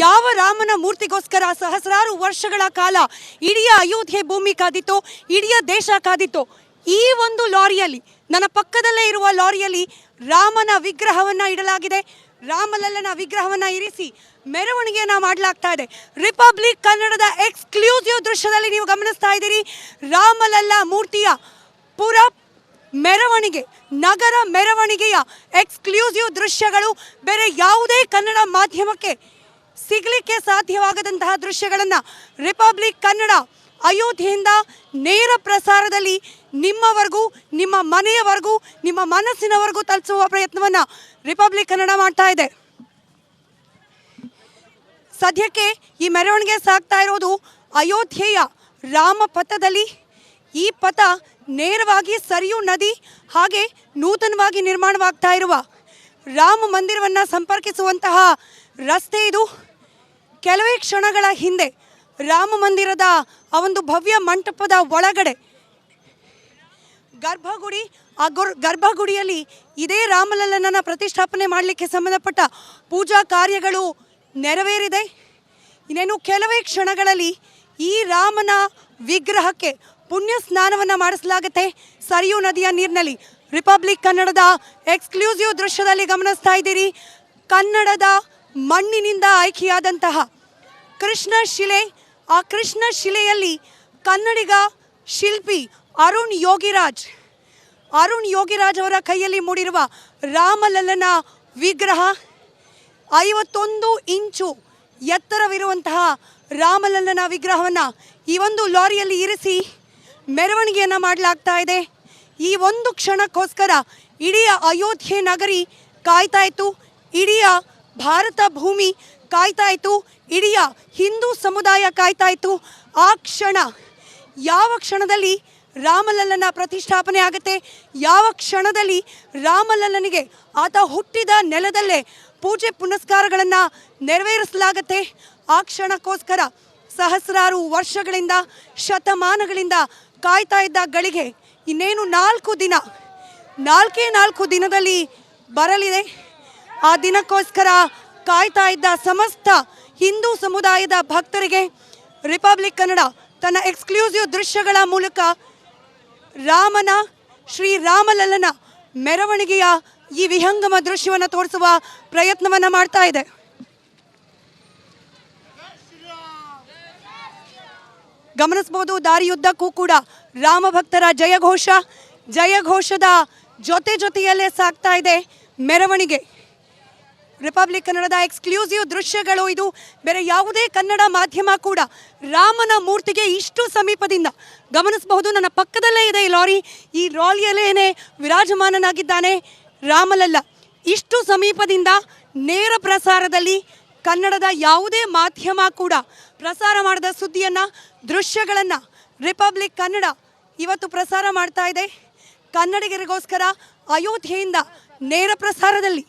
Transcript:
ಯಾವ ರಾಮನ ಮೂರ್ತಿಗೋಸ್ಕರ ಸಹಸ್ರಾರು ವರ್ಷಗಳ ಕಾಲ ಇಡೀ ಅಯೋಧ್ಯೆ ಭೂಮಿ ಕಾದಿತ್ತು, ಇಡೀ ದೇಶ ಕಾದಿತ್ತು. ಈ ಒಂದು ಲಾರಿಯಲ್ಲಿ, ನನ್ನ ಪಕ್ಕದಲ್ಲೇ ಇರುವ ಲಾರಿಯಲ್ಲಿ ರಾಮನ ವಿಗ್ರಹವನ್ನು ಇಡಲಾಗಿದೆ. ರಾಮಲಲ್ಲನ ವಿಗ್ರಹವನ್ನು ಇರಿಸಿ ಮೆರವಣಿಗೆಯನ್ನು ಮಾಡಲಾಗ್ತಾ ಇದೆ. ರಿಪಬ್ಲಿಕ್ ಕನ್ನಡದ ಎಕ್ಸ್ಕ್ಲೂಸಿವ್ ದೃಶ್ಯದಲ್ಲಿ ನೀವು ಗಮನಿಸ್ತಾ ಇದ್ದೀರಿ. ರಾಮಲಲ್ಲ ಮೂರ್ತಿಯ ಪುರ ಮೆರವಣಿಗೆ, ನಗರ ಮೆರವಣಿಗೆಯ ಎಕ್ಸ್ಕ್ಲೂಸಿವ್ ದೃಶ್ಯಗಳು ಬೇರೆ ಯಾವುದೇ ಕನ್ನಡ ಮಾಧ್ಯಮಕ್ಕೆ ಸಿಗಲಿಕ್ಕೆ ಸಾಧ್ಯವಾಗದಂತಹ ದೃಶ್ಯಗಳನ್ನು ರಿಪಬ್ಲಿಕ್ ಕನ್ನಡ ಅಯೋಧ್ಯೆಯಿಂದ ನೇರ ಪ್ರಸಾರದಲ್ಲಿ ನಿಮ್ಮವರೆಗೂ, ನಿಮ್ಮ ಮನೆಯವರೆಗೂ, ನಿಮ್ಮ ಮನಸ್ಸಿನವರೆಗೂ ತಲುಪಿಸುವ ಪ್ರಯತ್ನವನ್ನು ರಿಪಬ್ಲಿಕ್ ಕನ್ನಡ ಮಾಡ್ತಾ ಇದೆ. ಸದ್ಯಕ್ಕೆ ಈ ಮೆರವಣಿಗೆ ಸಾಗ್ತಾ ಇರೋದು ಅಯೋಧ್ಯೆಯ ರಾಮ ಪಥದಲ್ಲಿ. ಈ ಪಥ ನೇರವಾಗಿ ಸರಿಯೂ ನದಿ ಹಾಗೆ ನೂತನವಾಗಿ ನಿರ್ಮಾಣವಾಗ್ತಾ ಇರುವ ರಾಮ ಮಂದಿರವನ್ನು ಸಂಪರ್ಕಿಸುವಂತಹ ರಸ್ತೆ ಇದು. ಕೆಲವೇ ಕ್ಷಣಗಳ ಹಿಂದೆ ರಾಮ ಮಂದಿರದ ಆ ಒಂದು ಭವ್ಯ ಮಂಟಪದ ಒಳಗಡೆ ಗರ್ಭಗುಡಿ, ಆ ಗರ್ಭಗುಡಿಯಲ್ಲಿ ಇದೇ ರಾಮಲಲ್ಲನನ್ನು ಪ್ರತಿಷ್ಠಾಪನೆ ಮಾಡಲಿಕ್ಕೆ ಸಂಬಂಧಪಟ್ಟ ಪೂಜಾ ಕಾರ್ಯಗಳು ನೆರವೇರಿದೆ. ಇನ್ನೇನು ಕೆಲವೇ ಕ್ಷಣಗಳಲ್ಲಿ ಈ ರಾಮನ ವಿಗ್ರಹಕ್ಕೆ ಪುಣ್ಯ ಸ್ನಾನವನ್ನು ಮಾಡಿಸಲಾಗುತ್ತೆ ಸರಿಯೂ ನದಿಯ ನೀರಿನಲ್ಲಿ. ರಿಪಬ್ಲಿಕ್ ಕನ್ನಡದ ಎಕ್ಸ್ಕ್ಲೂಸಿವ್ ದೃಶ್ಯದಲ್ಲಿ ಗಮನಿಸ್ತಾ ಇದ್ದೀರಿ. ಕನ್ನಡದ ಮಣ್ಣಿನಿಂದ ಆಯ್ಕೆಯಾದಂತಹ ಕೃಷ್ಣ ಶಿಲೆ, ಆ ಕೃಷ್ಣ ಶಿಲೆಯಲ್ಲಿ ಕನ್ನಡಿಗ ಶಿಲ್ಪಿ ಅರುಣ್ ಯೋಗಿರಾಜ್ ಅವರ ಕೈಯಲ್ಲಿ ಮೂಡಿರುವ ರಾಮಲಲ್ಲನ ವಿಗ್ರಹ, 51 ಇಂಚು ಎತ್ತರವಿರುವಂತಹ ರಾಮಲಲ್ಲನ ವಿಗ್ರಹವನ್ನು ಈ ಒಂದು ಲಾರಿಯಲ್ಲಿ ಇರಿಸಿ ಮೆರವಣಿಗೆಯನ್ನು ಮಾಡಲಾಗ್ತಾ ಇದೆ. ಈ ಒಂದು ಕ್ಷಣಕ್ಕೋಸ್ಕರ ಇಡೀ ಅಯೋಧ್ಯೆ ನಗರಿ ಕಾಯ್ತಾ ಇತ್ತು, ಇಡೀ ಭಾರತ ಭೂಮಿ ಕಾಯ್ತಾ ಇತ್ತು, ಇಡೀ ಹಿಂದೂ ಸಮುದಾಯ ಕಾಯ್ತಾ ಇತ್ತು. ಆ ಕ್ಷಣ, ಯಾವ ಕ್ಷಣದಲ್ಲಿ ರಾಮಲಲ್ಲನ ಪ್ರತಿಷ್ಠಾಪನೆ ಆಗುತ್ತೆ, ಯಾವ ಕ್ಷಣದಲ್ಲಿ ರಾಮಲಲ್ಲನಿಗೆ ಆತ ಹುಟ್ಟಿದ ನೆಲದಲ್ಲೇ ಪೂಜೆ ಪುನಸ್ಕಾರಗಳನ್ನು ನೆರವೇರಿಸಲಾಗತ್ತೆ, ಆ ಕ್ಷಣಕ್ಕೋಸ್ಕರ ಸಹಸ್ರಾರು ವರ್ಷಗಳಿಂದ, ಶತಮಾನಗಳಿಂದ ಕಾಯ್ತಾ ಇದ್ದ ಗಳಿಗೆ ಇನ್ನೇನು 4 ದಿನದಲ್ಲಿ ಬರಲಿದೆ. ಆ ದಿನಕ್ಕೋಸ್ಕರ ಕಾಯ್ತಾ ಇದ್ದ ಸಮಸ್ತ ಹಿಂದೂ ಸಮುದಾಯದ ಭಕ್ತರಿಗೆ ರಿಪಬ್ಲಿಕ್ ಕನ್ನಡ ತನ್ನ ಎಕ್ಸ್ಕ್ಲೂಸಿವ್ ದೃಶ್ಯಗಳ ಮೂಲಕ ಶ್ರೀ ರಾಮಲಲ್ಲನ ಮೆರವಣಿಗೆಯ ಈ ವಿಹಂಗಮ ದೃಶ್ಯವನ್ನು ತೋರಿಸುವ ಪ್ರಯತ್ನವನ್ನು ಮಾಡ್ತಾ ಇದೆ. ಗಮನಿಸಬಹುದು, ದಾರಿಯುದ್ದಕ್ಕೂ ಕೂಡ ರಾಮ ಭಕ್ತರ ಜಯಘೋಷದ ಜೊತೆಯಲ್ಲೇ ಸಾಗ್ತಾ ಇದೆ ಮೆರವಣಿಗೆ. ರಿಪಬ್ಲಿಕ್ ಕನ್ನಡದ ಎಕ್ಸ್ಕ್ಲೂಸಿವ್ ದೃಶ್ಯಗಳು ಇದು. ಬೇರೆ ಯಾವುದೇ ಕನ್ನಡ ಮಾಧ್ಯಮ ಕೂಡ ರಾಮನ ಮೂರ್ತಿಗೆ ಇಷ್ಟು ಸಮೀಪದಿಂದ, ಗಮನಿಸಬಹುದು ನನ್ನ ಪಕ್ಕದಲ್ಲೇ ಇದೆ ಈ ಲಾರಿ, ಈ ಲಾರಿಯಲ್ಲೇನೆ ವಿರಾಜಮಾನನಾಗಿದ್ದಾನೆ ರಾಮಲಲ್ಲ. ಇಷ್ಟು ಸಮೀಪದಿಂದ ನೇರ ಪ್ರಸಾರದಲ್ಲಿ ಕನ್ನಡದ ಯಾವುದೇ ಮಾಧ್ಯಮ ಕೂಡ ಪ್ರಸಾರ ಮಾಡಿದ ಸುದ್ದಿಯನ್ನು, ದೃಶ್ಯಗಳನ್ನು ರಿಪಬ್ಲಿಕ್ ಕನ್ನಡ ಇವತ್ತು ಪ್ರಸಾರ ಮಾಡ್ತಾ ಇದೆ. ಕನ್ನಡಿಗರಿಗೋಸ್ಕರ ಅಯೋಧ್ಯೆಯಿಂದ ನೇರ ಪ್ರಸಾರದಲ್ಲಿ